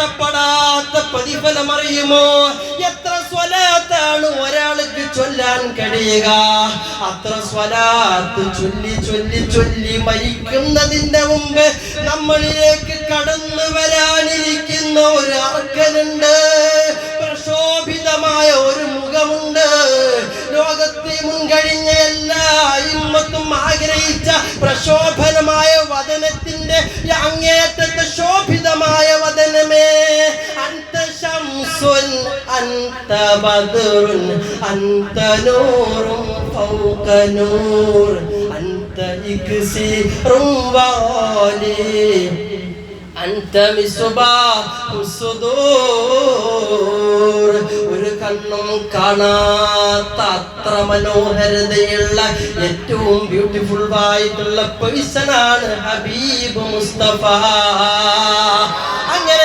എണ്ണപ്പെടാത്ത പ്രതിഫലം അറിയുമോ? എത്ര സ്വലാത്താണ് ഒരാൾക്ക് ചൊല്ലാൻ കഴിയുക? അത്ര സ്വലാത്ത് ചൊല്ലി ചൊല്ലി ചൊല്ലി മരിക്കുന്നതിന്റെ മുമ്പ് നമ്മളിലേക്ക് കടന്നു വരാനിരിക്കുന്ന ഒരു അർക്കനുണ്ട്. പ്രക്ഷോഭിതമായ ഒരു മുഖമുണ്ട്. ലോകത്തെ മുൻകഴിഞ്ഞ എല്ലാ ഇമ്മത്തും ആഗ്രഹിച്ച പ്രക്ഷോഭനമായ വദനത്തിന്റെ അങ്ങേറ്റത്തെ ശോഭിതമായ വദനമേ, അന്ത ശംസുൻ അന്ത ബദ്റുൻ അന്ത നൂറും ഫൗക നൂർ അന്ത ഇക്സിറും വാലി അന്ത മിസ്ബാഹു സുദൂർ. ഒരു കണ്ണും കാണാത്ത അത്ര മനോഹരതയുള്ള ഏറ്റവും ബ്യൂട്ടിഫുൾ ആയിട്ടുള്ള പേഴ്സണാണ് ഹബീബ് മുസ്തഫ.